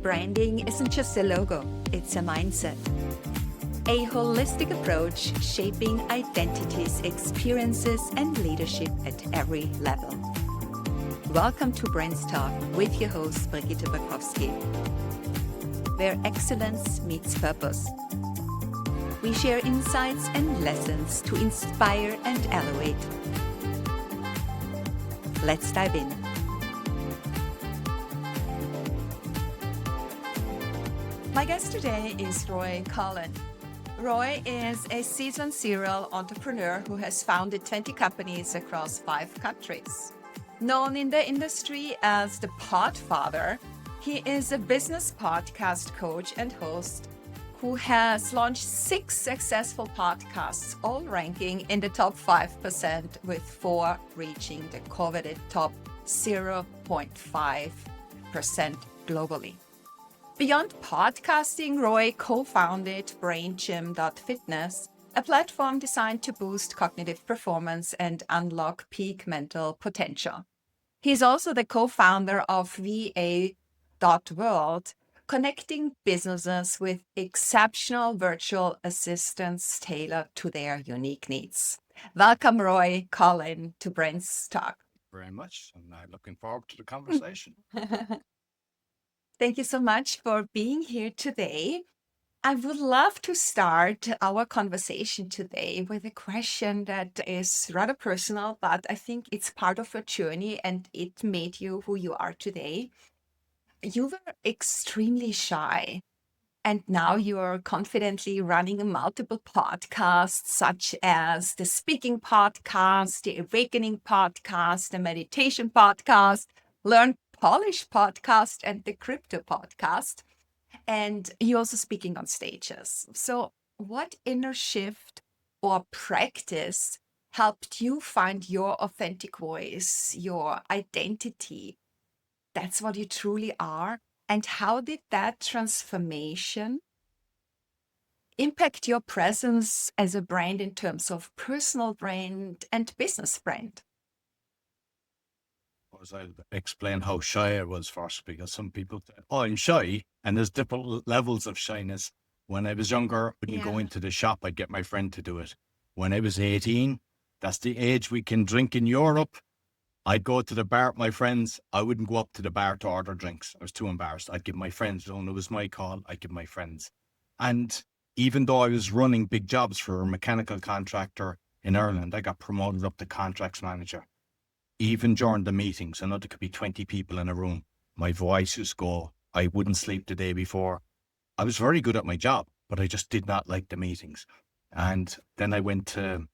Branding isn't just a logo, it's a mindset. A holistic approach shaping identities, experiences, and leadership at every level. Welcome to BrandsTalk with your host, Brigitte Bakowski, where excellence meets purpose. We share insights and lessons to inspire and elevate. Let's dive in. My guest today is Roy Coughlan. Roy is a seasoned serial entrepreneur who has founded 20 companies across 5 countries. Known in the industry as the Podfather, he is a business podcast coach and host who has launched 6 successful podcasts, all ranking in the top 5%, with 4 reaching the coveted top 0.5% globally. Beyond podcasting, Roy co-founded BrainGym.fitness, a platform designed to boost cognitive performance and unlock peak mental potential. He's also the co-founder of VA.world, connecting businesses with exceptional virtual assistants tailored to their unique needs. Welcome, Roy Coughlan, to BrandsTalk. Very much, and I'm looking forward to the conversation. Thank you so much for being here today. I would love to start our conversation today with a question that is rather personal, but I think it's part of your journey and it made you who you are today. You were extremely shy, and now you're confidently running multiple podcasts, such as the Speaking Podcast, the Awakening Podcast, the Meditation Podcast, Learn Polish Podcast, and the Crypto Podcast. And you're also speaking on stages. So what inner shift or practice helped you find your authentic voice, your identity? That's what you truly are. And how did that transformation impact your presence as a brand in terms of personal brand and business brand? I'll explain how shy I was first, because some people say, oh, I'm shy, and there's different levels of shyness. When I was younger, I wouldn't go into the shop, I'd get my friend to do it. When I was 18, that's the age we can drink in Europe. I'd go to the bar with my friends. I wouldn't go up to the bar to order drinks. I was too embarrassed. I'd give my friends, when it was my call, I'd give my friends. And even though I was running big jobs for a mechanical contractor in Ireland, I got promoted up to contracts manager. Even during the meetings, I know there could be 20 people in a room, my voice used to go. I wouldn't sleep the day before. I was very good at my job, but I just did not like the meetings. And then I moved to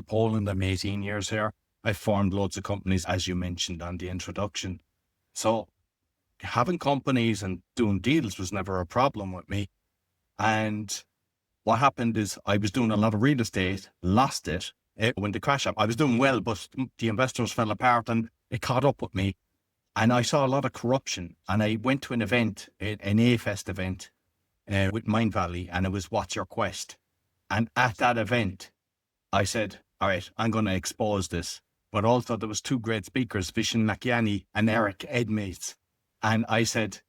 Poland. I'm 18 years here. I formed loads of companies, as you mentioned on the introduction. So having companies and doing deals was never a problem with me. And what happened is I was doing a lot of real estate, lost it. When the crash happened, I was doing well, but the investors fell apart and it caught up with me. And I saw a lot of corruption. And I went to an event, an A-Fest event with Mind Valley, and it was What's Your Quest? And at that event, I said, all right, I'm going to expose this. But also there was 2 great speakers, Vishen Lakiani and Eric Edmates. And I said,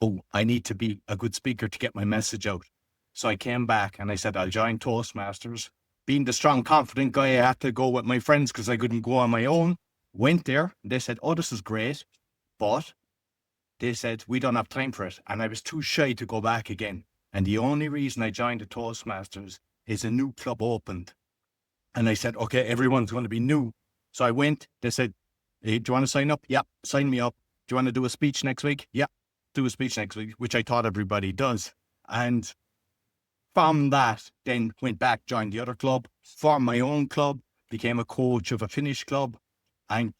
oh, I need to be a good speaker to get my message out. So I came back and I said, I'll join Toastmasters. Being the strong, confident guy, I had to go with my friends because I couldn't go on my own. Went there. They said, oh, this is great. But they said, we don't have time for it. And I was too shy to go back again. And the only reason I joined the Toastmasters is a new club opened. And I said, okay, everyone's going to be new. So I went. They said, hey, do you want to sign up? Yeah, sign me up. Do you want to do a speech next week? Yeah, do a speech next week, which I thought everybody does. And from that, then went back, joined the other club, formed my own club, became a coach of a Finnish club, and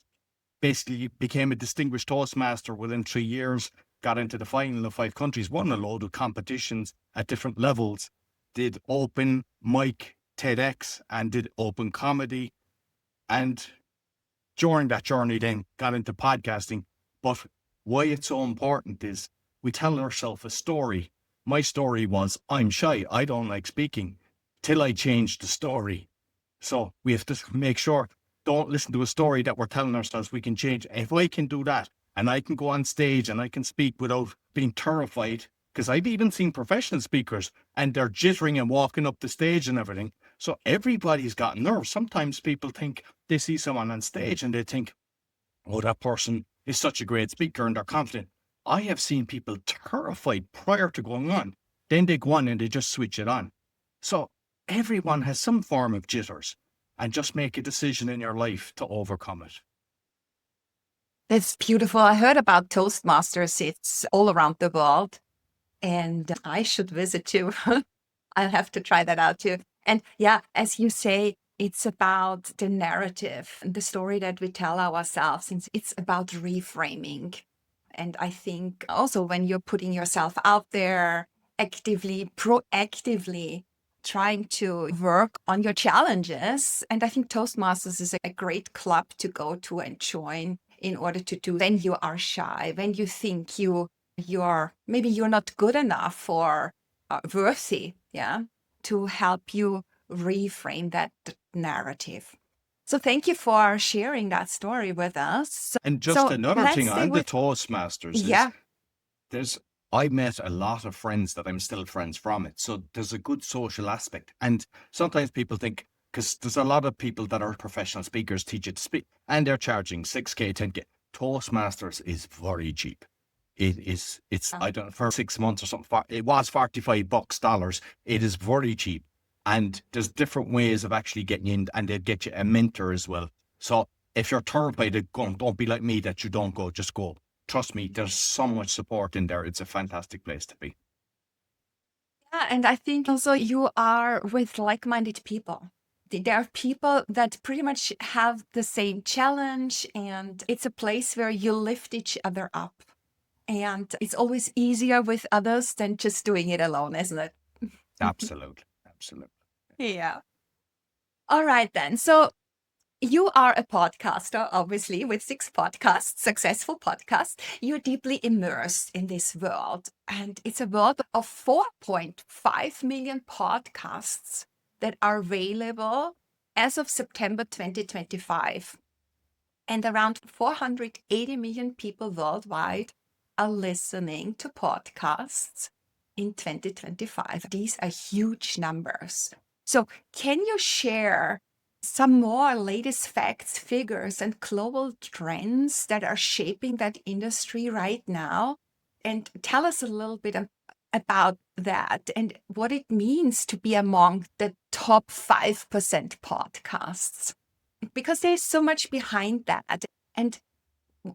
basically became a distinguished Toastmaster within 3 years, got into the final of 5 countries, won a load of competitions at different levels, did open mic, TEDx, and did open comedy. And during that journey then got into podcasting. But why it's so important is we tell ourselves a story. My story was, I'm shy, I don't like speaking, till I changed the story. So we have to make sure, don't listen to a story that we're telling ourselves we can change. If I can do that, and I can go on stage and I can speak without being terrified. Because I've even seen professional speakers and they're jittering and walking up the stage and everything. So everybody's got nerves. Sometimes people think they see someone on stage and they think, oh, that person is such a great speaker and they're confident. I have seen people terrified prior to going on. Then they go on and they just switch it on. So everyone has some form of jitters, and just make a decision in your life to overcome it. That's beautiful. I heard about Toastmasters. It's all around the world, and I should visit too. I'll have to try that out too. And yeah, as you say, it's about the narrative, the story that we tell ourselves, since it's about reframing. And I think also when you're putting yourself out there actively, proactively trying to work on your challenges. And I think Toastmasters is a great club to go to and join in order to do when you are shy, when you think you're maybe you're not good enough or worthy, yeah, to help you reframe that narrative. So thank you for sharing that story with us. And just So another let's thing stay on the with Toastmasters yeah, I met a lot of friends that I'm still friends from it. So there's a good social aspect. And sometimes people think, because there's a lot of people that are professional speakers teach you to speak, and they're charging 6K, 10K. Toastmasters is very cheap. I don't know, for 6 months or something, it was $45 dollars. It is very cheap. And there's different ways of actually getting in, and they'd get you a mentor as well. So if you're terrified of going, don't be like me that you don't go, just go. Trust me, there's so much support in there. It's a fantastic place to be. yeah, and I think also you are with like-minded people. There are people that pretty much have the same challenge, and it's a place where you lift each other up. And it's always easier with others than just doing it alone, isn't it? Absolutely. Absolutely. Yeah. All right, then. So you are a podcaster, obviously, with 6 podcasts, successful podcasts. You're deeply immersed in this world. And it's a world of 4.5 million podcasts that are available as of September 2025. And around 480 million people worldwide are listening to podcasts in 2025. These are huge numbers. So, can you share some more latest facts, figures, and global trends that are shaping that industry right now? And tell us a little bit about that and what it means to be among the top 5% podcasts. Because there's so much behind that. And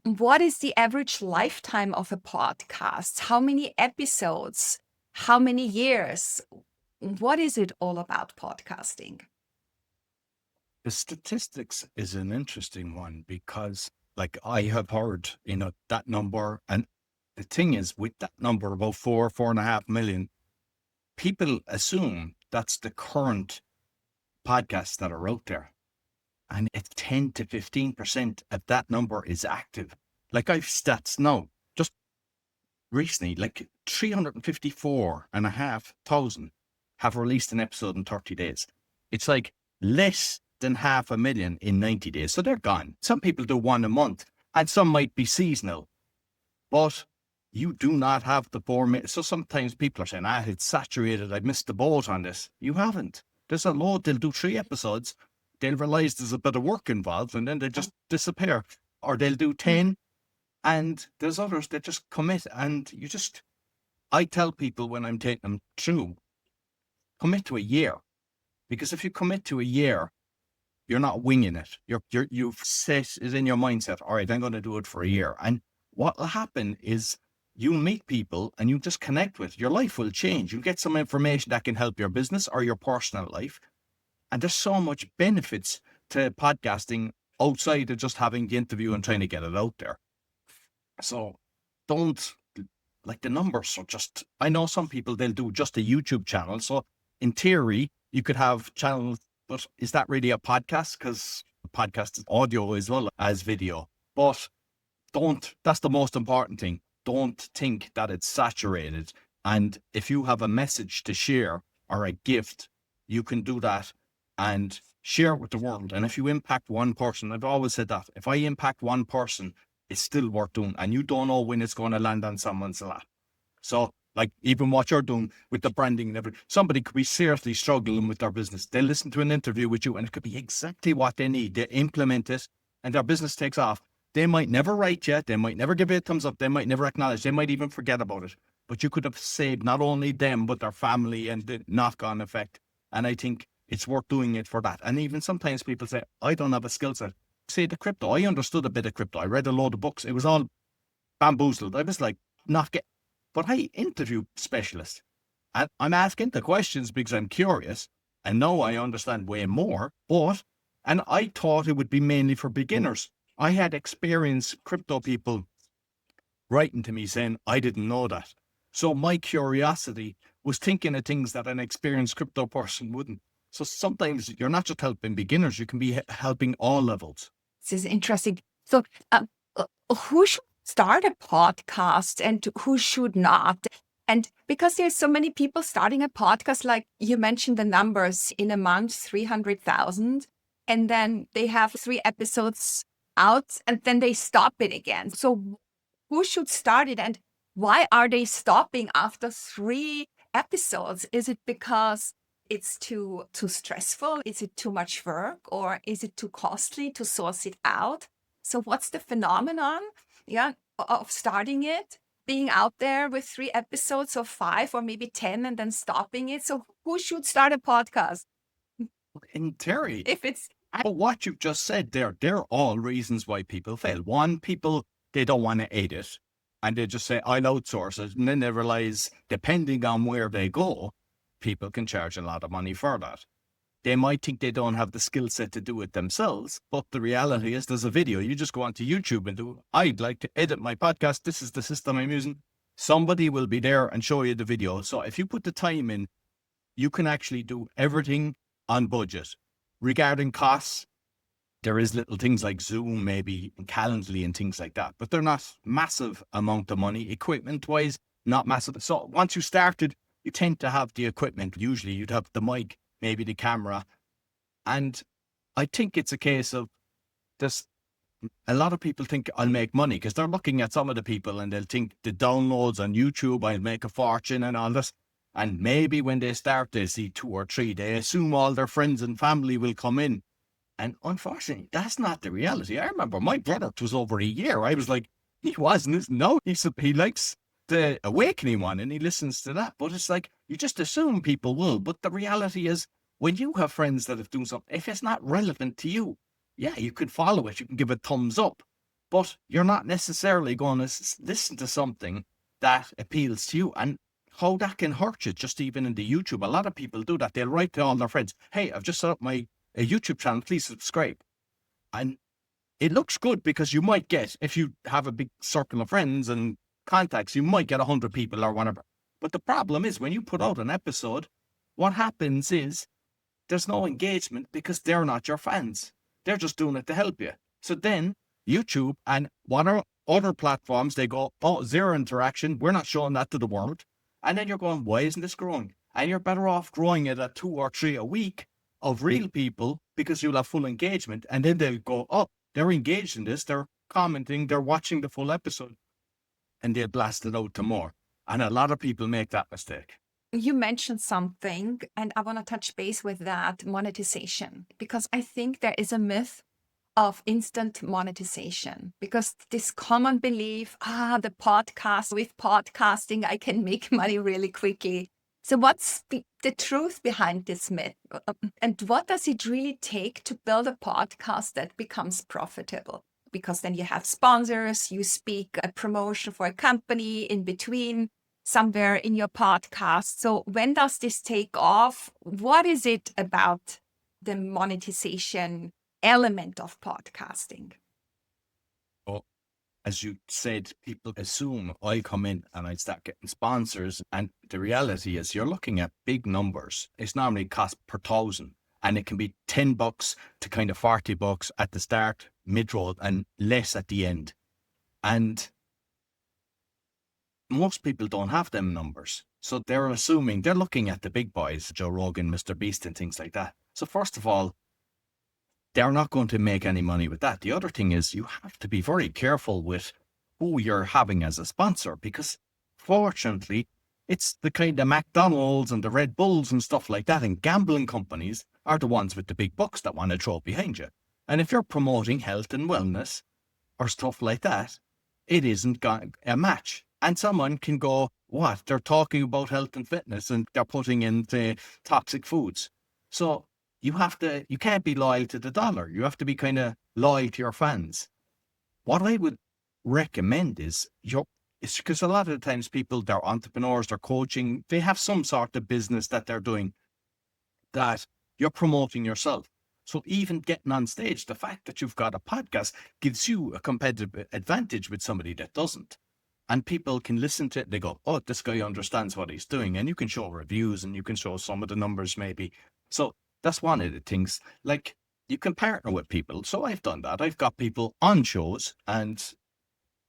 what is the average lifetime of a podcast? How many episodes? How many years? What is it all about podcasting? The statistics is an interesting one because, like, I have heard, that number. And the thing is, with that number, about 4.5 million, people assume that's the current podcasts that are out there. And it's 10 to 15% of that number is active. Like, I've stats now, just recently, like 354,500 have released an episode in 30 days. It's like less than 500,000 in 90 days. So they're gone. Some people do one a month, and some might be seasonal, but you do not have the 4 minutes. So sometimes people are saying, it's saturated. I missed the boat on this. You haven't. There's a load. They'll do 3 episodes. They'll realize there's a bit of work involved, and then they just disappear. Or they'll do 10, and there's others that just commit. And I tell people when I'm taking them through, commit to a year. Because if you commit to a year, you're not winging it. You've set it in your mindset. All right, I'm going to do it for a year. And what will happen is you'll meet people and you just connect with. Your life will change. You'll get some information that can help your business or your personal life. And there's so much benefits to podcasting outside of just having the interview and trying to get it out there. So don't, like, the numbers are just, I know some people, they'll do just a YouTube channel. So in theory, you could have channels, but is that really a podcast? Because a podcast is audio as well as video. But that's the most important thing. Don't think that it's saturated. And if you have a message to share or a gift, you can do that and share it with the world. And if you impact one person, I've always said that if I impact one person, it's still worth doing. And you don't know when it's going to land on someone's lap. So, like, even what you're doing with the branding and everything, somebody could be seriously struggling with their business. They listen to an interview with you and it could be exactly what they need. They implement it and their business takes off. They might never write you. They might never give you a thumbs up. They might never acknowledge. They might even forget about it. But you could have saved not only them, but their family and the knock-on effect. And I think it's worth doing it for that. And even sometimes people say, I don't have a skill set. Say the crypto. I understood a bit of crypto. I read a load of books. It was all bamboozled. I was like, not get. But I interview specialists. And I'm asking the questions because I'm curious. And now I understand way more. And I thought it would be mainly for beginners. I had experienced crypto people writing to me saying, I didn't know that. So my curiosity was thinking of things that an experienced crypto person wouldn't. So sometimes you're not just helping beginners, you can be helping all levels. This is interesting. So who should start a podcast and who should not? And because there's so many people starting a podcast, like you mentioned the numbers in a month, 300,000, and then they have 3 episodes out and then they stop it again. So who should start it and why are they stopping after 3 episodes? Is it because it's too stressful? Is it too much work or is it too costly to source it out? So what's the phenomenon of starting it, being out there with 3 episodes or 5 or maybe 10 and then stopping it? So who should start a podcast? In theory, If it's but what you just said there, they're all reasons why people fail. One, people, they don't want to edit and they just say, I'll outsource it. And then they realize, depending on where they go, people can charge a lot of money for that. They might think they don't have the skill set to do it themselves, but the reality is there's a video. You just go onto YouTube and do, I'd like to edit my podcast. This is the system I'm using. Somebody will be there and show you the video. So if you put the time in, you can actually do everything on budget. Regarding costs, there is little things like Zoom, maybe, and Calendly and things like that, but they're not massive amount of money. Equipment-wise, not massive. So once you started, you tend to have the equipment. Usually you'd have the mic, maybe the camera. And I think it's a case of this. A lot of people think I'll make money because they're looking at some of the people and they'll think the downloads on YouTube, I'll make a fortune and all this. And maybe when they start, they see 2 or 3, they assume all their friends and family will come in. And unfortunately, that's not the reality. I remember my brother, it was over a year. I was like, he wasn't. No, he likes the Awakening one and he listens to that. But it's like, you just assume people will. But the reality is, when you have friends that have done something, if it's not relevant to you, yeah, you can follow it. You can give a thumbs up. But you're not necessarily going to listen to something that appeals to you. And how that can hurt you, just even in the YouTube. A lot of people do that. They'll write to all their friends, hey, I've just set up my YouTube channel, please subscribe. And it looks good because you might get, if you have a big circle of friends and contacts, you might get 100 people or whatever. But the problem is when you put out an episode, what happens is there's no engagement because they're not your fans. They're just doing it to help you. So then YouTube and what are other platforms, they go, oh, 0 interaction. We're not showing that to the world. And then you're going, why isn't this growing? And you're better off growing it at 2 or 3 a week of real people because you'll have full engagement. And then they'll go, oh, they're engaged in this. They're commenting. They're watching the full episode. And they'll blast it out to more. And a lot of people make that mistake. You mentioned something, and I want to touch base with that, monetization, because I think there is a myth of instant monetization, because this common belief, the podcast, with podcasting, I can make money really quickly. So what's the truth behind this myth? And what does it really take to build a podcast that becomes profitable? Because then you have sponsors, you speak a promotion for a company in between, somewhere in your podcast. So when does this take off? What is it about the monetization element of podcasting? Well, as you said, people assume I come in and I start getting sponsors. And the reality is you're looking at big numbers. It's normally cost per 1,000. And it can be $10 to kind of $40 at the start, mid-roll, and less at the end. And most people don't have them numbers. So they're assuming, they're looking at the big boys, Joe Rogan, Mr. Beast and things like that. So first of all, they're not going to make any money with that. The other thing is you have to be very careful with who you're having as a sponsor, because fortunately, it's the kind of McDonald's and the Red Bulls and stuff like that, and gambling companies are the ones with the big bucks that want to throw behind you. And if you're promoting health and wellness or stuff like that, it isn't a match. And someone can go, what? They're talking about health and fitness and they're putting in, say, toxic foods. So you can't be loyal to the dollar. You have to be kind of loyal to your fans. What I would recommend is it's because a lot of the times people, they're entrepreneurs, they're coaching, they have some sort of business that they're doing that you're promoting yourself. So even getting on stage, the fact that you've got a podcast gives you a competitive advantage with somebody that doesn't. And people can listen to it. They go, oh, this guy understands what he's doing. And you can show reviews and you can show some of the numbers maybe. So that's one of the things. Like, you can partner with people. So I've done that. I've got people on shows and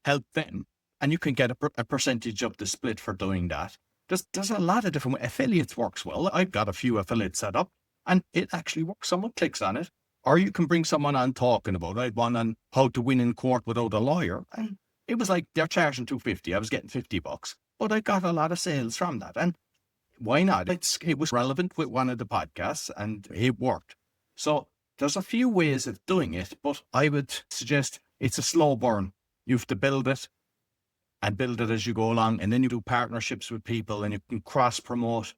help them. And you can get a percentage of the split for doing that. There's a lot of different ways. Affiliates works well. I've got a few affiliates set up and it actually works. Someone clicks on it. Or you can bring someone on talking about it. I had one on how to win in court without a lawyer. And it was like they're charging $250. I was getting $50, but I got a lot of sales from that. And why not? It was relevant with one of the podcasts and it worked. So there's a few ways of doing it, but I would suggest it's a slow burn. You have to build it and build it as you go along. And then you do partnerships with people and you can cross promote.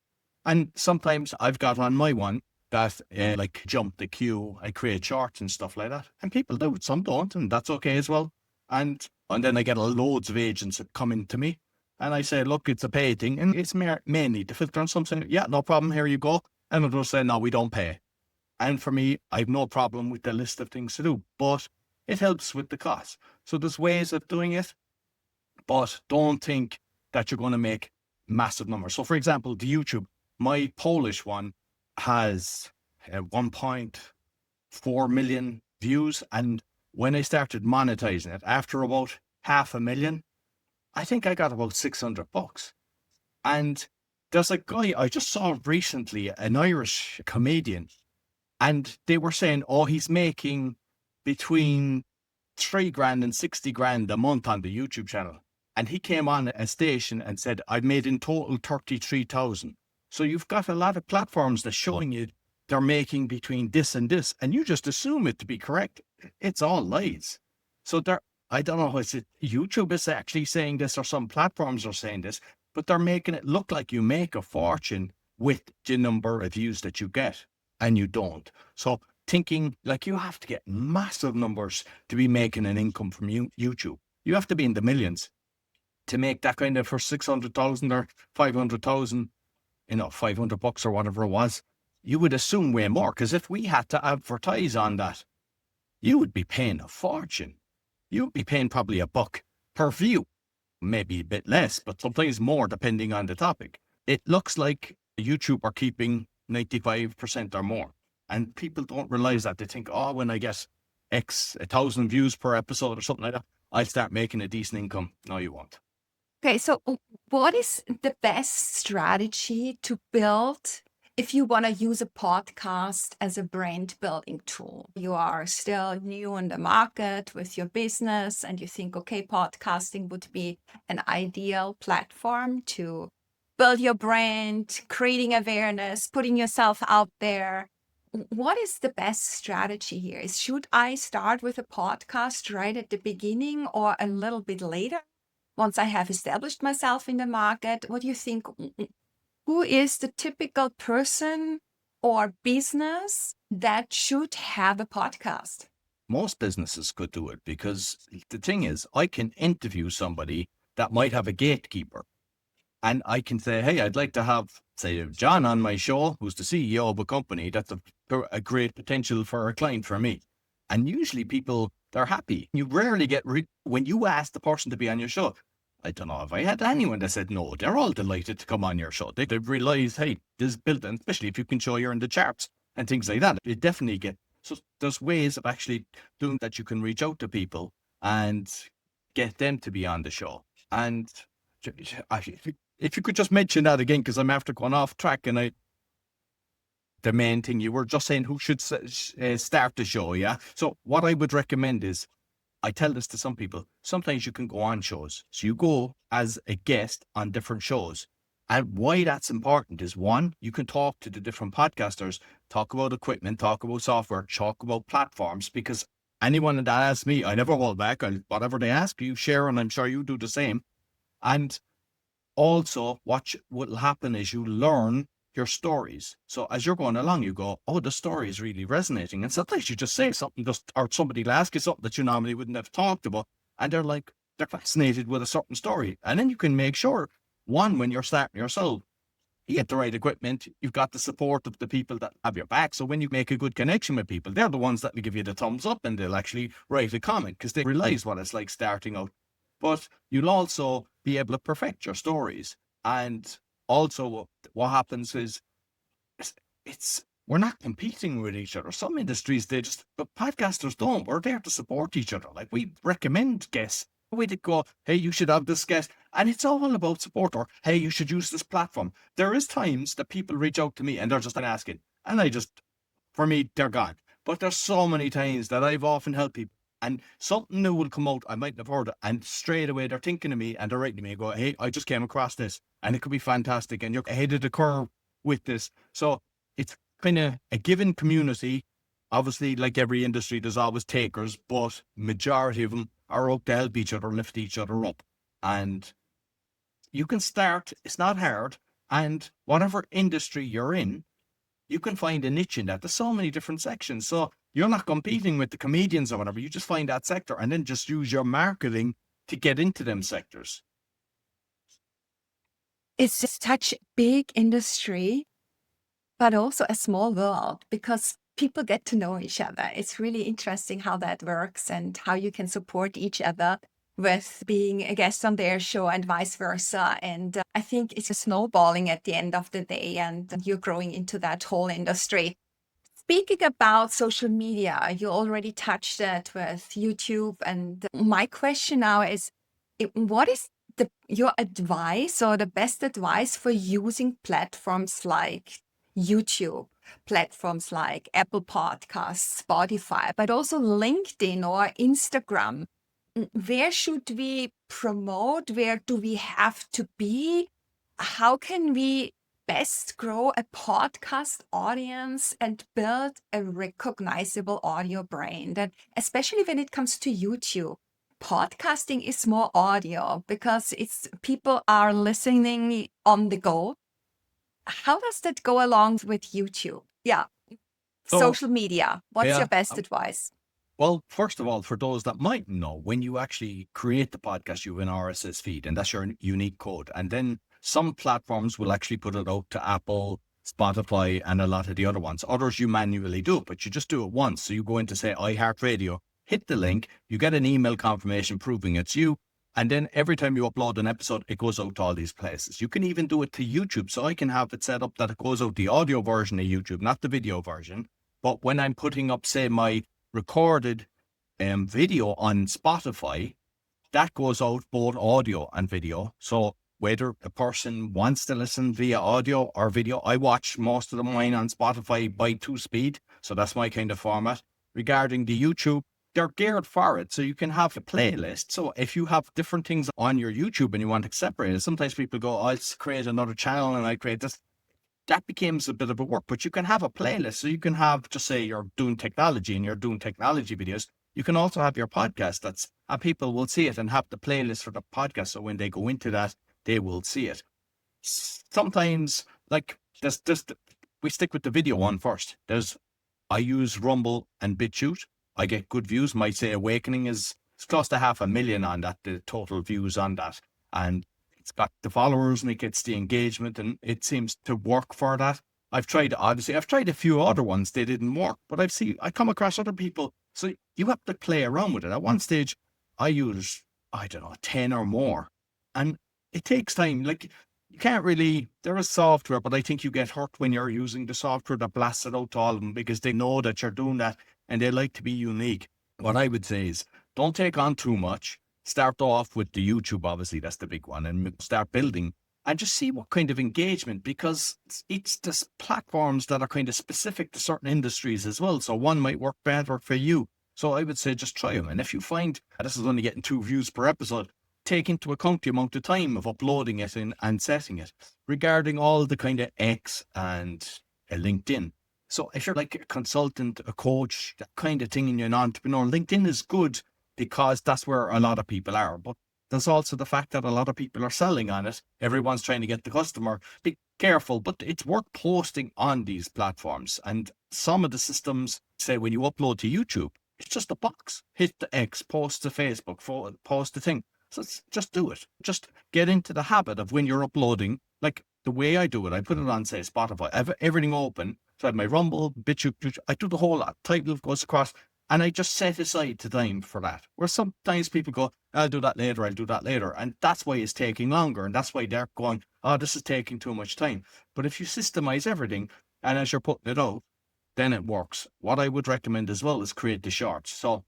And sometimes I've got on my one that like jump the queue. I create charts and stuff like that. And people do it, some don't, and that's okay as well. And then I get loads of agents that come into me and I say, look, it's a pay thing. And it's mainly to filter on something. Yeah, no problem. Here you go. And they'll say, no, we don't pay. And for me, I have no problem with the list of things to do, but it helps with the cost. So there's ways of doing it, but don't think that you're going to make massive numbers. So for example, the YouTube, my Polish one has 1.4 million views. And when I started monetizing it, after about 500,000, I think I got about $600. And there's a guy I just saw recently, an Irish comedian, and they were saying, oh, he's making between $3,000 and $60,000 a month on the YouTube channel. And he came on a station and said, I've made in total 33,000. So you've got a lot of platforms that showing you they're making between this and this, and you just assume it to be correct. It's all lies. So I don't know, is it YouTube is actually saying this or some platforms are saying this, but they're making it look like you make a fortune with the number of views that you get, and you don't. So thinking like you have to get massive numbers to be making an income from YouTube. You have to be in the millions to make that kind of for 600,000 or 500,000. $500 or whatever it was, you would assume way more. Because if we had to advertise on that, you would be paying a fortune. You would be paying probably $1 per view, maybe a bit less, but sometimes more depending on the topic. It looks like YouTube are keeping 95% or more. And people don't realize that. They think, oh, when I get X 1,000 views per episode or something like that, I'll start making a decent income. No, you won't. Okay, so what is the best strategy to build if you want to use a podcast as a brand building tool? You are still new in the market with your business and you think, okay, podcasting would be an ideal platform to build your brand, creating awareness, putting yourself out there. What is the best strategy here? Should I start with a podcast right at the beginning or a little bit later? Once I have established myself in the market, what do you think? Who is the typical person or business that should have a podcast? Most businesses could do it because the thing is, I can interview somebody that might have a gatekeeper. And I can say, hey, I'd like to have, say, John on my show, who's the CEO of a company that's a great potential for a client for me. And usually people, they're happy. You rarely get, when you ask the person to be on your show, I don't know if I had anyone that said no. They're all delighted to come on your show. They realize, hey, this is built, and especially if you can show you're in the charts and things like that. You definitely get, so there's ways of actually doing that. You can reach out to people and get them to be on the show. And if you could just mention that again, because I'm after going off track and the main thing. You were just saying who should start the show, yeah? So what I would recommend is, I tell this to some people, sometimes you can go on shows. So you go as a guest on different shows. And why that's important is, one, you can talk to the different podcasters, talk about equipment, talk about software, talk about platforms, because anyone that asks me, I never hold back. Whatever they ask you, share, and I'm sure you do the same. And also, what will happen is you learn your stories. So as you're going along, you go, oh, the story is really resonating. And sometimes you just say something, or somebody will ask you something that you normally wouldn't have talked about. And they're fascinated with a certain story. And then you can make sure, one, when you're starting yourself, you get the right equipment, you've got the support of the people that have your back. So when you make a good connection with people, they're the ones that will give you the thumbs up, and they'll actually write a comment because they realize what it's like starting out. But you'll also be able to perfect your stories. And also what happens is, we're not competing with each other. Some industries, but podcasters don't. We're there to support each other. Like, we recommend guests. We did go, hey, you should have this guest. And it's all about support, or, hey, you should use this platform. There is times that people reach out to me and they're just asking. And for me, they're gone. But there's so many times that I've often helped people, and something new will come out. I mightn't have heard it. And straight away, they're thinking of me and they're writing to me and go, hey, I just came across this and it could be fantastic. And you're ahead of the curve with this. So it's kind of a given community. Obviously, like every industry, there's always takers, but majority of them are out to help each other, lift each other up. And you can start, it's not hard. And whatever industry you're in, you can find a niche in that. There's so many different sections. So you're not competing with the comedians or whatever. You just find that sector and then just use your marketing to get into them sectors. It's just such a big industry, but also a small world, because people get to know each other. It's really interesting how that works and how you can support each other with being a guest on their show and vice versa. And I think it's a snowballing at the end of the day, and you're growing into that whole industry. Speaking about social media, you already touched that with YouTube. And my question now is, what is your advice, or the best advice for using platforms like YouTube, platforms like Apple Podcasts, Spotify, but also LinkedIn or Instagram? Where should we promote? Where do we have to be? How can we best grow a podcast audience and build a recognizable audio brand? And especially when it comes to YouTube, podcasting is more audio because people are listening on the go. How does that go along with YouTube? Yeah. So, Social media. What's yeah, your best advice? well, first of all, for those that might know, when you actually create the podcast, you have an RSS feed, and that's your unique code. And then some platforms will actually put it out to Apple, Spotify, and a lot of the other ones. Others you manually do, but you just do it once. So you go into, say, iHeartRadio, hit the link, you get an email confirmation proving it's you. And then every time you upload an episode, it goes out to all these places. You can even do it to YouTube. So I can have it set up that it goes out the audio version of YouTube, not the video version. But when I'm putting up, say, my recorded video on Spotify, that goes out both audio and video. So whether a person wants to listen via audio or video, I watch most of the mine on Spotify by 2-speed. So that's my kind of format. Regarding the YouTube, they're geared for it. So you can have a playlist. So if you have different things on your YouTube and you want to separate it, sometimes people go, I'll create another channel and I create this. That becomes a bit of a work, but you can have a playlist. So you can have, just say you're doing technology and you're doing technology videos. You can also have your podcast and people will see it and have the playlist for the podcast. So when they go into that, they will see it. Sometimes, like we stick with the video one first. I use Rumble and BitChute. I get good views. Might say Awakening it's close to 500,000 on that, the total views on that. And it's got the followers and it gets the engagement, and it seems to work for that. I've tried Odyssey. I've tried a few other ones. They didn't work, but I come across other people. So you have to play around with it. At one stage, I used, 10 or more. And it takes time. Like, you can't really, there is software, but I think you get hurt when you're using the software that blasts it out to all of them, because they know that you're doing that and they like to be unique. What I would say is, don't take on too much. Start off with the YouTube, obviously, that's the big one, and start building. and just see what kind of engagement, because it's just platforms that are kind of specific to certain industries as well. So one might work better for you. So I would say just try them. And if you find this is only getting 2 views per episode, take into account the amount of time of uploading it and setting it. Regarding all the kind of X and LinkedIn. So if you're like a consultant, a coach, that kind of thing, and you're an entrepreneur, LinkedIn is good because that's where a lot of people are. But there's also the fact that a lot of people are selling on it. Everyone's trying to get the customer. Be careful, but it's worth posting on these platforms. And some of the systems say when you upload to YouTube, it's just a box. Hit the X, post to Facebook, post the thing. So just do it. Just get into the habit of when you're uploading, like the way I do it, I put it on, say, Spotify. I have everything open. So I have my Rumble, BitChute, I do the whole lot. Title goes across, and I just set aside the time for that. Where sometimes people go, I'll do that later, I'll do that later. And that's why it's taking longer. And that's why they're going, oh, this is taking too much time. But if you systemize everything, and as you're putting it out, then it works. What I would recommend as well is create the shorts. So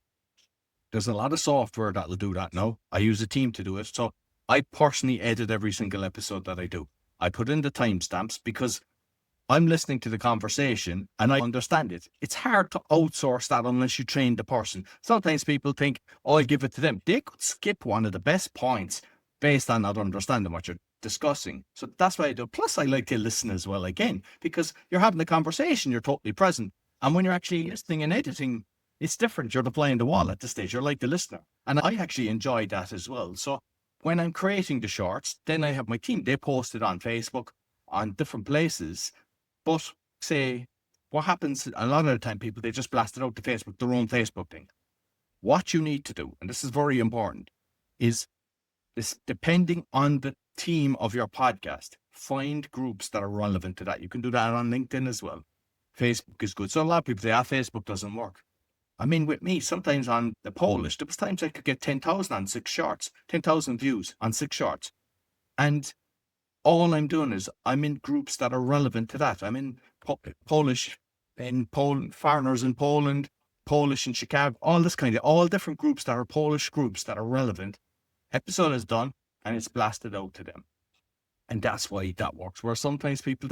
there's a lot of software that will do that now. I use a team to do it. So I personally edit every single episode that I do. I put in the timestamps because I'm listening to the conversation and I understand it. It's hard to outsource that unless you train the person. Sometimes people think, oh, I'll give it to them. They could skip one of the best points based on not understanding what you're discussing. So that's why I do. Plus, I like to listen as well again, because you're having a conversation, you're totally present. And when you're actually listening and editing, it's different. You're the fly in the wall at this stage. You're like the listener. And I actually enjoy that as well. So when I'm creating the shorts, then I have my team. They post it on Facebook, on different places. But say, what happens a lot of the time, people, they just blast it out to Facebook, their own Facebook thing. What you need to do, and this is very important, is this, depending on the theme of your podcast, find groups that are relevant to that. You can do that on LinkedIn as well. Facebook is good. So a lot of people say, Facebook doesn't work. I mean, with me, sometimes on the Polish, there was times I could get 10,000 on 6 shorts, 10,000 views on 6 shorts. And all I'm doing is I'm in groups that are relevant to that. I'm in Polish, in Poland, foreigners in Poland, Polish in Chicago, all different groups that are Polish groups that are relevant. Episode is done and it's blasted out to them. And that's why that works. Where sometimes people,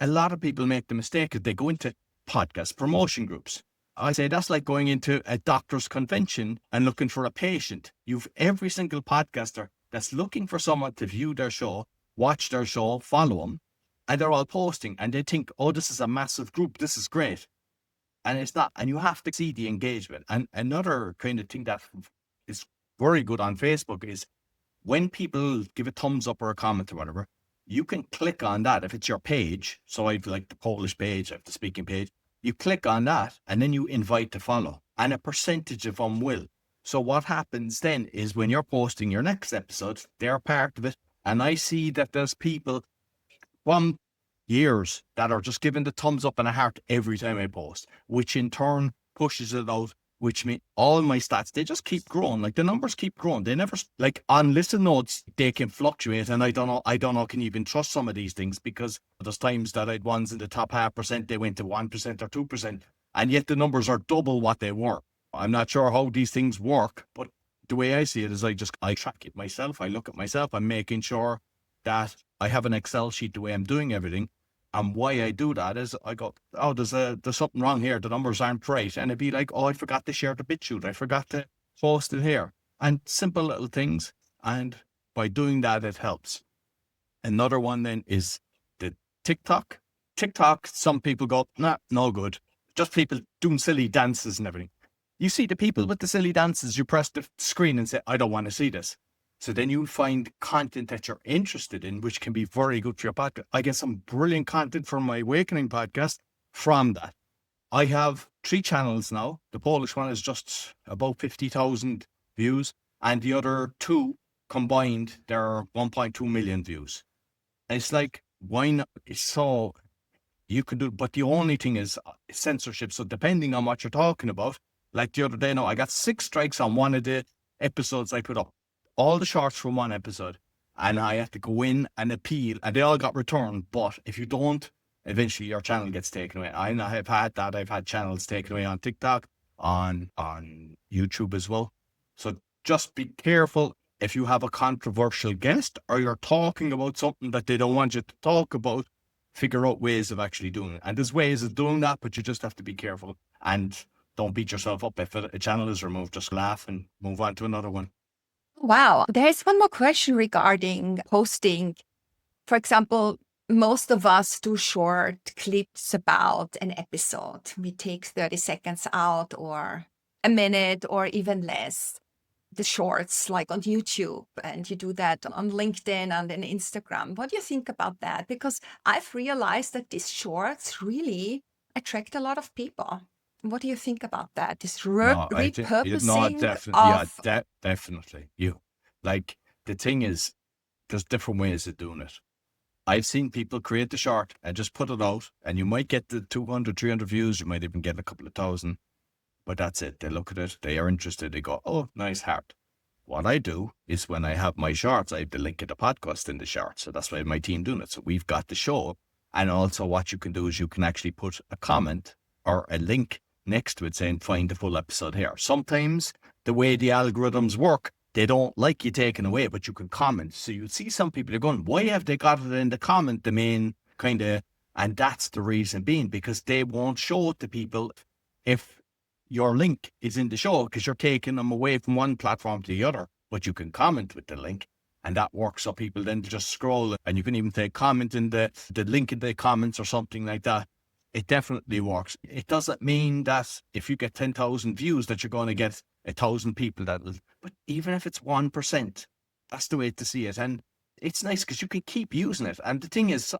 a lot of people make the mistake that they go into podcast promotion groups. I say that's like going into a doctor's convention and looking for a patient. You've every single podcaster that's looking for someone to view their show, watch their show, follow them, and they're all posting and they think, oh, this is a massive group. This is great. And it's not. And you have to see the engagement. And another kind of thing that is very good on Facebook is when people give a thumbs up or a comment or whatever, you can click on that if it's your page. So I've like the Polish page, I have the speaking page. You click on that and then you invite to follow, and a percentage of them will. So what happens then is when you're posting your next episode, they're part of it. And I see that there's people from years that are just giving the thumbs up and a heart every time I post, which in turn pushes it out, which means all my stats, they just keep growing. Like the numbers keep growing. They never, like on listen notes, they can fluctuate. And I don't know, can you even trust some of these things, because there's times that I'd ones in the top 0.5%, they went to 1% or 2%. And yet the numbers are double what they were. I'm not sure how these things work, but the way I see it is I track it myself. I look at myself. I'm making sure that I have an Excel sheet the way I'm doing everything. And why I do that is I go, oh, there's something wrong here. The numbers aren't right. And it'd be like, oh, I forgot to share the BitChute. I forgot to post it here. And simple little things. And by doing that, it helps. Another one then is the TikTok. TikTok, some people go, nah, no good. Just people doing silly dances and everything. You see the people with the silly dances, you press the screen and say, I don't want to see this. So then you'll find content that you're interested in, which can be very good for your podcast. I get some brilliant content from my Awakening podcast from that. I have 3 channels now. The Polish one is just about 50,000 views. And the other 2 combined, there are 1.2 million views. And it's like, why not? So you could do, but the only thing is censorship. So depending on what you're talking about, like the other day, now I got 6 strikes on one of the episodes I put up. All the shorts from one episode, and I have to go in and appeal, and they all got returned. But if you don't, eventually your channel gets taken away. I have had that. I've had channels taken away on TikTok, on YouTube as well. So just be careful. if you have a controversial guest or you're talking about something that they don't want you to talk about, figure out ways of actually doing it. And there's ways of doing that, but you just have to be careful and don't beat yourself up if a channel is removed. Just laugh and move on to another one. Wow. There's one more question regarding posting. For example, most of us do short clips about an episode. We take 30 seconds out or a minute or even less. The shorts like on YouTube, and you do that on LinkedIn and in Instagram. What do you think about that? Because I've realized that these shorts really attract a lot of people. What do you think about that? This No, I think no, repurposing definitely, yeah, of definitely. You like the thing is, there's different ways of doing it. I've seen people create the short and just put it out, and you might get the 200, 300 views. You might even get a couple of thousand, but that's it. They look at it, they are interested. They go, "Oh, nice heart." What I do is when I have my shorts, I have the link of the podcast in the shorts. So that's why my team doing it. So we've got the show. And also what you can do is you can actually put a comment or a link next to it saying, find the full episode here. Sometimes the way the algorithms work, they don't like you taken away, but you can comment. So you see some people are going, why have they got it in the comment, the main kind of, and that's the reason being, because they won't show it to people if your link is in the show, because you're taking them away from one platform to the other, but you can comment with the link and that works. So people then just scroll, and you can even take comment in the link in the comments or something like that. It definitely works. It doesn't mean that if you get 10,000 views that you're going to get 1,000 people that will, but even if it's 1%, that's the way to see it. And it's nice because you can keep using it. And the thing is,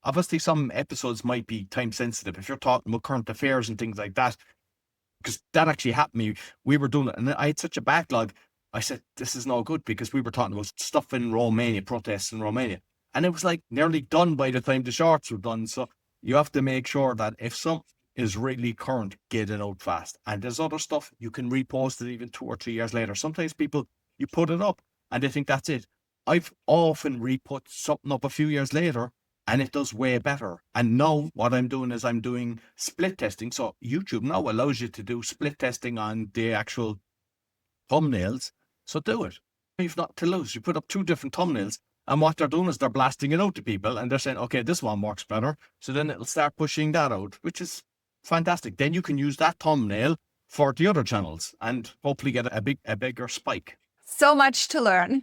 obviously some episodes might be time sensitive. If you're talking about current affairs and things like that, because that actually happened to me. We were doing it and I had such a backlog. I said, this is no good, because we were talking about stuff in Romania, protests in Romania. And it was like nearly done by the time the shorts were done. So you have to make sure that if something is really current, get it out fast. And there's other stuff you can repost it even 2 or 3 years later. Sometimes people, you put it up and they think that's it. I've often re-put something up a few years later and it does way better. And now what I'm doing is I'm doing split testing. So YouTube now allows you to do split testing on the actual thumbnails. So do it. You've not to lose. You put up 2 different thumbnails, and what they're doing is they're blasting it out to people and they're saying, okay, this one works better. So then it'll start pushing that out, which is fantastic. Then you can use that thumbnail for the other channels and hopefully get a bigger spike. so much to learn.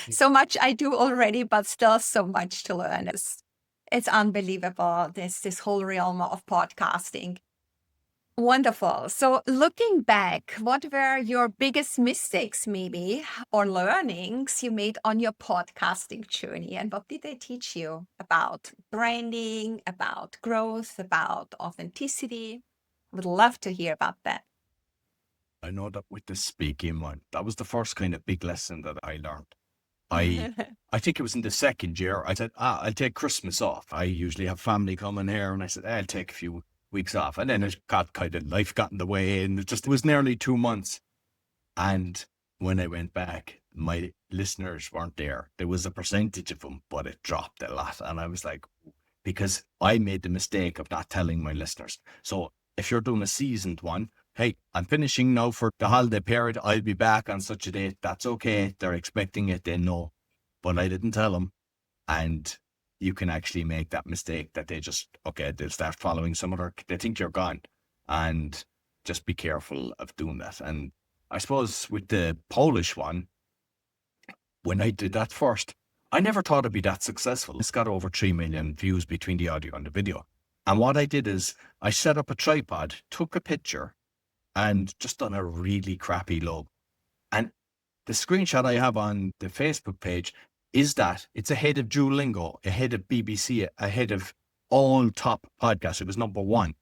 So much I do already, but still so much to learn. It's unbelievable, this whole realm of podcasting. Wonderful. So looking back, what were your biggest mistakes maybe or learnings you made on your podcasting journey? And what did they teach you about branding, about growth, about authenticity? Would love to hear about that. I know that with the speaking one, that was the first kind of big lesson that I learned. I think it was in the second year. I said, I'll take Christmas off. I usually have family coming here, and I said, I'll take a few weeks off. And then it got kind of, life got in the way, and it was nearly 2 months. And when I went back, my listeners weren't there. There was a percentage of them, but it dropped a lot. And I was like, because I made the mistake of not telling my listeners. So if you're doing a seasoned one, hey, I'm finishing now for the holiday period. I'll be back on such a date. That's okay. They're expecting it. They know. But I didn't tell them. And you can actually make that mistake that they just, okay, they'll start following some other, they think you're gone. And just be careful of doing that. And I suppose with the Polish one, when I did that first, I never thought it'd be that successful. It's got over 3 million views between the audio and the video. And what I did is I set up a tripod, took a picture, and just done a really crappy logo. And the screenshot I have on the Facebook page is that it's ahead of Duolingo, ahead of BBC, ahead of all top podcasts. It was number 1.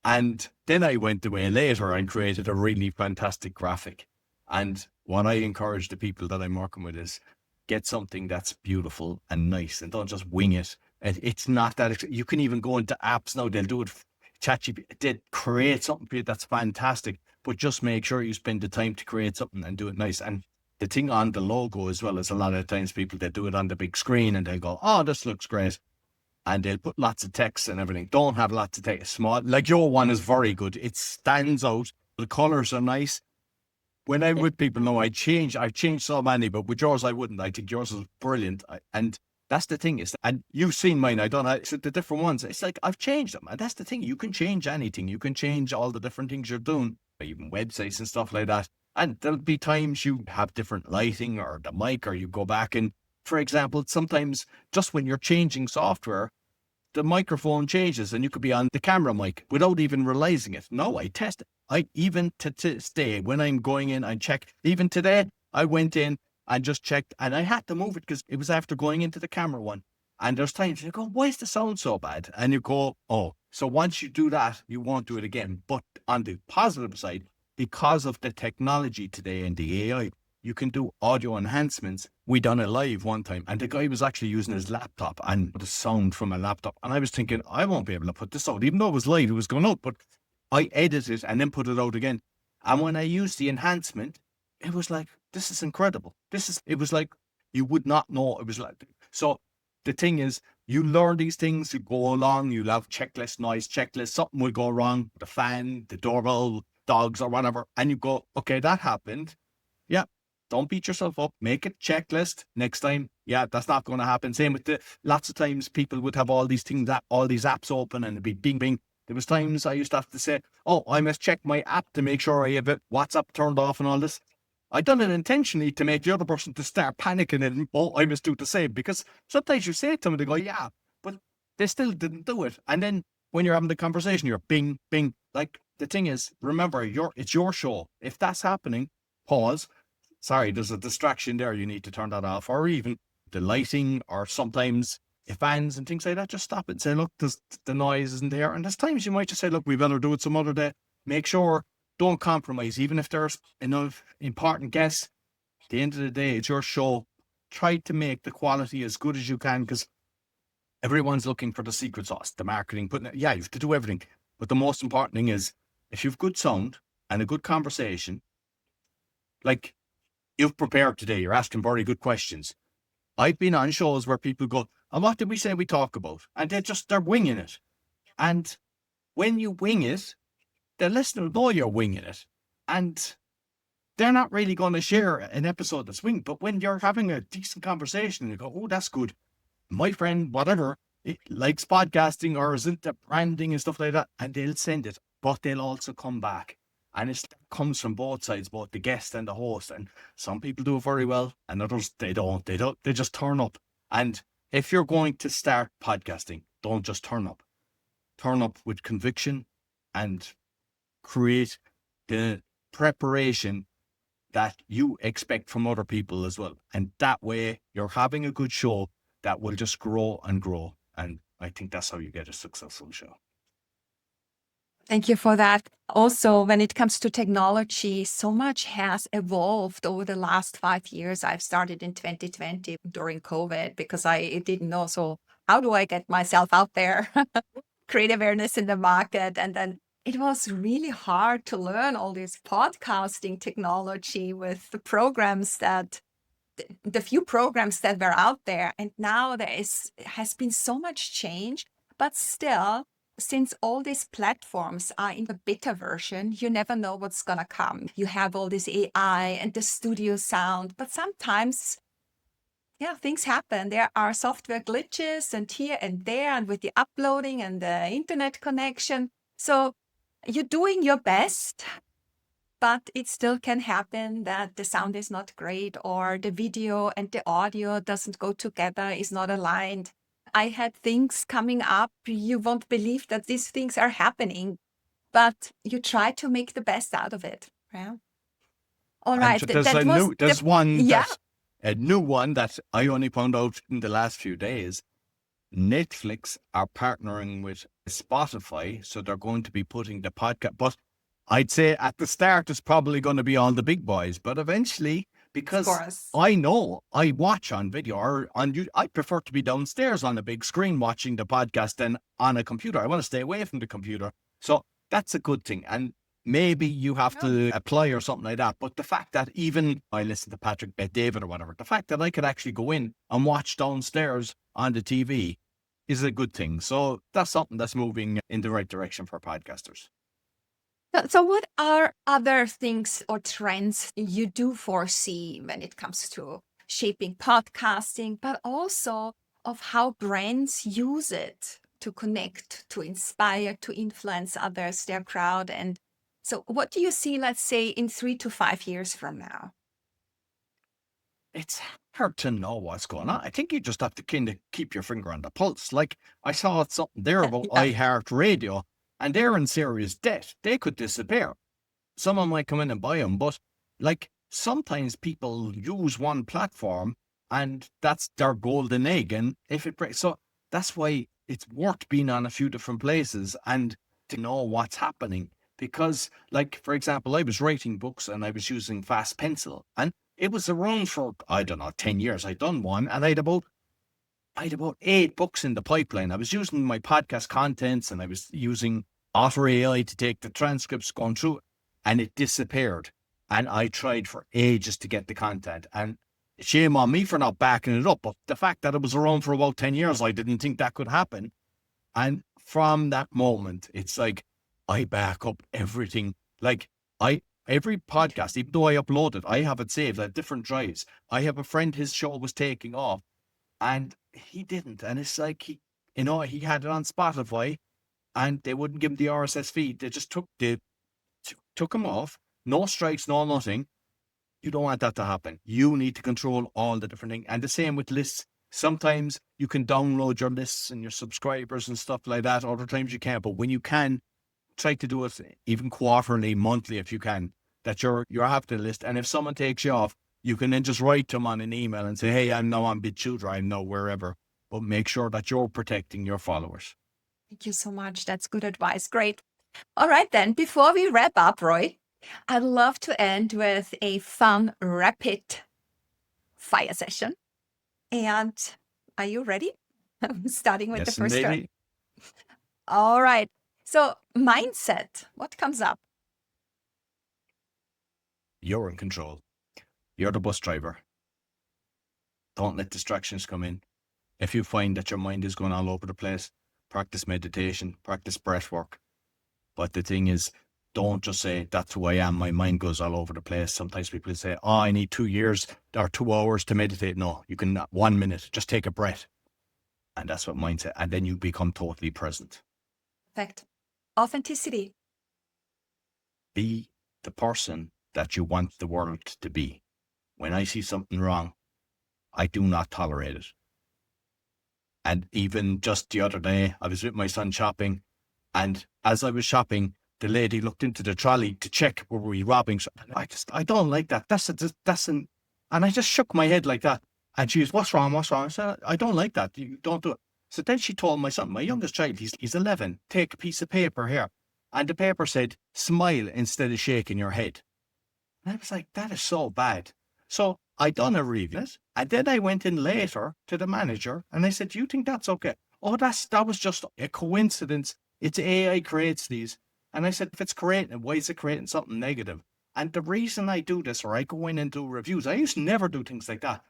And then I went away later and created a really fantastic graphic. And what I encourage the people that I'm working with is get something that's beautiful and nice, and don't just wing it. It's not that, you can even go into apps now, they'll do it, ChatGPT, they create something for you that's fantastic, but just make sure you spend the time to create something and do it nice. And the thing on the logo as well is a lot of times people, they do it on the big screen and they go, oh, this looks great. And they'll put lots of text and everything. Don't have lots of text. Small, like your one is very good. It stands out. The colors are nice. when I'm with people, no, I've changed so many, but with yours, I wouldn't. I think yours is brilliant. And that's the thing is, and you've seen mine, I don't know, it's the different ones. It's like, I've changed them. And that's the thing. You can change anything. You can change all the different things you're doing, even websites and stuff like that. And there'll be times you have different lighting or the mic, or you go back and, for example, sometimes just when you're changing software, the microphone changes and you could be on the camera mic without even realizing it. No, I test it. I even to this day, when I'm going in, I check. Even today, I went in and just checked, and I had to move it because it was after going into the camera one. And there's times you go, why is the sound so bad? And you go, oh. So once you do that, you won't do it again. But on the positive side, because of the technology today and the AI, you can do audio enhancements. We done it live one time, and the guy was actually using his laptop and the sound from a laptop. And I was thinking, I won't be able to put this out, even though it was live, it was going out, but I edited it and then put it out again. And when I used the enhancement, it was like, this is incredible. It was like, you would not know. It was like, so the thing is, you learn these things, you go along, you'll have checklist, noise checklist, something will go wrong, the fan, the doorbell, dogs or whatever. And you go, okay, that happened. Yeah. Don't beat yourself up. Make a checklist next time. Yeah, that's not going to happen. Same with lots of times people would have all these things, all these apps open, and it'd be bing, bing. There was times I used to have to say, oh, I must check my app to make sure I have it WhatsApp turned off and all this. I done it intentionally to make the other person to start panicking and, oh, I must do the same. Because sometimes you say it to them, they go, yeah, but they still didn't do it. And then when you're having the conversation, you're bing, bing. Like, the thing is, remember, it's your show. If that's happening, pause. Sorry, there's a distraction there. You need to turn that off, or even the lighting, or sometimes fans and things like that. Just stop it and say, look, the noise isn't there. And there's times you might just say, look, we better do it some other day. Make sure, don't compromise. Even if there's enough important guests, at the end of the day, it's your show. Try to make the quality as good as you can, because everyone's looking for the secret sauce, the marketing, you have to do everything. But the most important thing is, if you've good sound and a good conversation, like, you've prepared today, you're asking very good questions. I've been on shows where people go, and what did we say we talk about? And they're winging it. And when you wing it, the listener know you're winging it. And they're not really going to share an episode that's winged. But when you're having a decent conversation, you go, oh, that's good. My friend, whatever, likes podcasting or is into branding and stuff like that, and they'll send it. But they'll also come back. And it comes from both sides, both the guest and the host. And some people do it very well, and others, they don't. They just turn up. And if you're going to start podcasting, don't just turn up. Turn up with conviction and create the preparation that you expect from other people as well. And that way, you're having a good show that will just grow and grow. And I think that's how you get a successful show. Thank you for that. Also, when it comes to technology, so much has evolved over the last 5 years. I've started in 2020 during COVID because I didn't know. So how do I get myself out there, create awareness in the market? And then it was really hard to learn all this podcasting technology with the programs the few programs that were out there. And now has been so much change, but still, since all these platforms are in the beta version, you never know what's going to come. You have all this AI and the studio sound, but sometimes, yeah, things happen. There are software glitches and here and there, and with the uploading and the internet connection. So you're doing your best, but it still can happen that the sound is not great, or the video and the audio doesn't go together, is not aligned. I had things coming up. You won't believe that these things are happening, but you try to make the best out of it. Yeah. All right. There's That was a new one that I only found out in the last few days. Netflix are partnering with Spotify, so they're going to be putting the podcast. But I'd say at the start, it's probably going to be all the big boys, but eventually, because I know I watch on video or on YouTube, I prefer to be downstairs on a big screen watching the podcast than on a computer. I want to stay away from the computer. So that's a good thing. And maybe you have to apply or something like that. But the fact that even I listen to Patrick Bet David or whatever, the fact that I could actually go in and watch downstairs on the TV is a good thing. So that's something that's moving in the right direction for podcasters. So what are other things or trends you do foresee when it comes to shaping podcasting, but also of how brands use it to connect, to inspire, to influence others, their crowd? And so what do you see, let's say, in 3 to 5 years from now? It's hard to know what's going on. I think you just have to kind of keep your finger on the pulse. Like I saw something there about Yeah. iHeartRadio, and they're in serious debt. They could disappear. Someone might come in and buy them, but like sometimes people use one platform and that's their golden egg. And if it breaks, so that's why it's worth being on a few different places and to know what's happening. Because, like, for example, I was writing books and I was using Fast Pencil, and it was around for, I don't know, 10 years. I'd done one, and I had about 8 books in the pipeline. I was using my podcast contents and I was using Otter AI to take the transcripts going through it, and it disappeared. And I tried for ages to get the content, and shame on me for not backing it up. But the fact that it was around for about 10 years, I didn't think that could happen. And from that moment, it's like I back up everything. Like every podcast, even though I upload it, I have it saved at different drives. I have a friend, his show was taking off and he didn't. And it's like he had it on Spotify and they wouldn't give him the RSS feed. They just took him off. No strikes, no nothing. You don't want that to happen. You need to control all the different things. And the same with lists. Sometimes you can download your lists and your subscribers and stuff like that. Other times you can't. But when you can, try to do it even quarterly, monthly if you can, that you're after the list. And if someone takes you off, you can then just write them on an email and say, hey, I'm now on BitChute, I'm now wherever. But make sure that you're protecting your followers. Thank you so much. That's good advice. Great. All right, then, before we wrap up, Roy, I'd love to end with a fun, rapid fire session. And are you ready? I'm starting with the Yes, first one. indeed. All right. So, mindset, what comes up? You're in control. You're the bus driver. Don't let distractions come in. If you find that your mind is going all over the place, practice meditation, practice breath work. But the thing is, don't just say, that's who I am. My mind goes all over the place. Sometimes people say, oh, I need 2 years or 2 hours to meditate. No, you can 1 minute. Just take a breath. And that's what mindset. And then you become totally present. Perfect. Authenticity. Be the person that you want the world to be. When I see something wrong, I do not tolerate it. And even just the other day, I was with my son shopping. And as I was shopping, the lady looked into the trolley to check were we robbing. So I don't like that. And I just shook my head like that. And she was, what's wrong? I said, I don't like that. You don't do it. So then she told my son, my youngest child, he's 11, take a piece of paper here. And the paper said, smile instead of shaking your head. And I was like, that is so bad. So I done a review. And then I went in later to the manager and I said, do you think that's okay? Oh, that was just a coincidence. It's AI creates these. And I said, if it's creating, why is it creating something negative? And the reason I do this, or I go in and do reviews, I used to never do things like that.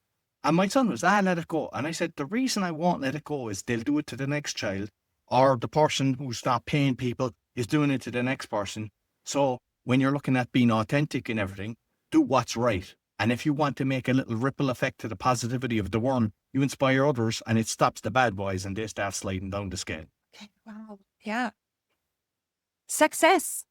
And my son was, let it go. And I said, the reason I won't let it go is they'll do it to the next child, or the person who's not paying people is doing it to the next person. So when you're looking at being authentic and everything, do what's right. And if you want to make a little ripple effect to the positivity of the world, you inspire others and it stops the bad boys and they start sliding down the scale. Okay. Wow. Yeah. Success.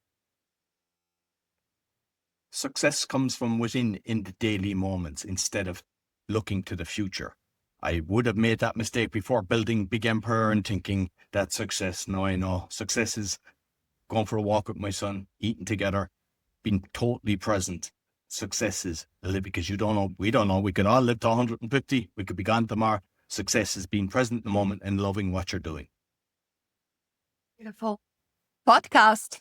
Success comes from within in the daily moments instead of looking to the future. I would have made that mistake before building big empire and thinking that's success. Now I know success is going for a walk with my son, eating together, being totally present. Success is because we don't know. We could all live to 150. We could be gone tomorrow. Success is being present in the moment and loving what you're doing. Beautiful. Podcast.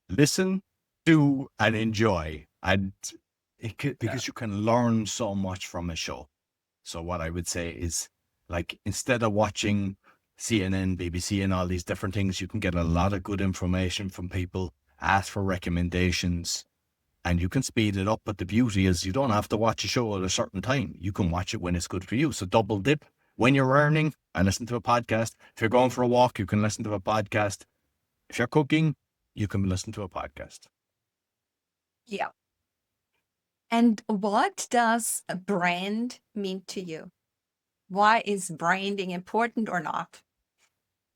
Listen, do, and enjoy. And because you can learn so much from a show. So what I would say is, like, instead of watching CNN, BBC, and all these different things, you can get a lot of good information from people, ask for recommendations, and you can speed it up. But the beauty is you don't have to watch a show at a certain time. You can watch it when it's good for you. So double dip. When you're earning, and listen to a podcast. If you're going for a walk, you can listen to a podcast. If you're cooking, you can listen to a podcast. Yeah. And what does a brand mean to you? Why is branding important or not?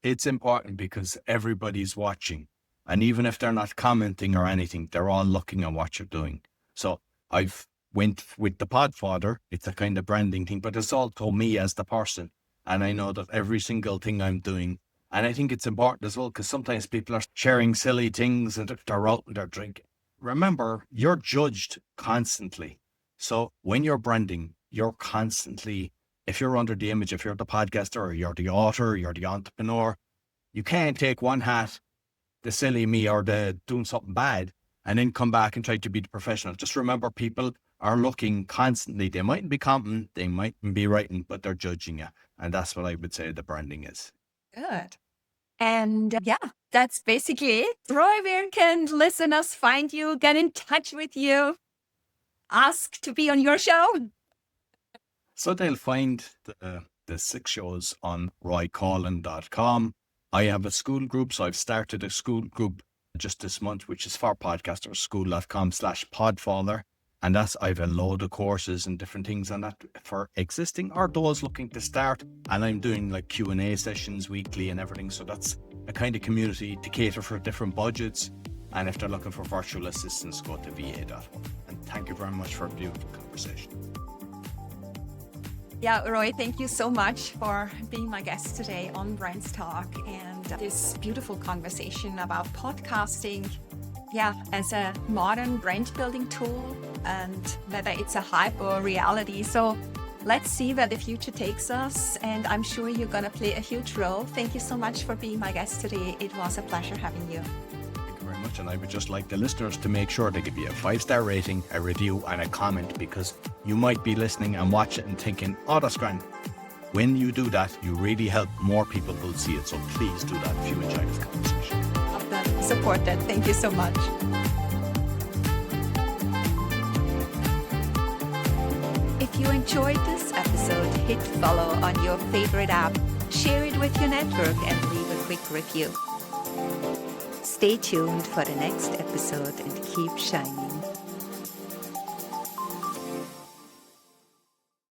It's important because everybody's watching. And even if they're not commenting or anything, they're all looking at what you're doing. So I've went with the Podfather. It's a kind of branding thing, but it's also me as the person. And I know that every single thing I'm doing, and I think it's important as well, because sometimes people are sharing silly things and they're out and they're drinking. Remember, you're judged constantly. So when you're branding, you're constantly, if you're under the image, if you're the podcaster or you're the author, you're the entrepreneur, you can't take one hat, the silly me or the doing something bad, and then come back and try to be the professional. Just remember, people are looking constantly. They mightn't be commenting, they mightn't be writing, but they're judging you. And that's what I would say the branding is. Good. And yeah, that's basically it. Roy, where can listeners find you, get in touch with you, ask to be on your show? So they'll find the 6 shows on roycoughlan.com. I have a school group, so I've started a school group just this month, which is for podcasters, school.com/podfather. And I've a load of courses and different things on that for existing or those looking to start. And I'm doing like Q&A sessions weekly and everything. So that's a kind of community to cater for different budgets. And if they're looking for virtual assistants, go to va.org. And thank you very much for a beautiful conversation. Yeah, Roy, thank you so much for being my guest today on BrandsTalk and this beautiful conversation about podcasting. Yeah, as a modern brand building tool, and whether it's a hype or reality. So let's see where the future takes us. And I'm sure you're going to play a huge role. Thank you so much for being my guest today. It was a pleasure having you. Thank you very much. And I would just like the listeners to make sure they give you a 5-star rating, a review, and a comment, because you might be listening and watching and thinking, oh, that's grand. When you do that, you really help more people will see it. So please do that if you enjoy this conversation. Love that. Support that. Thank you so much. If you enjoyed this episode, hit follow on your favorite app, share it with your network, and leave a quick review. Stay tuned for the next episode and keep shining.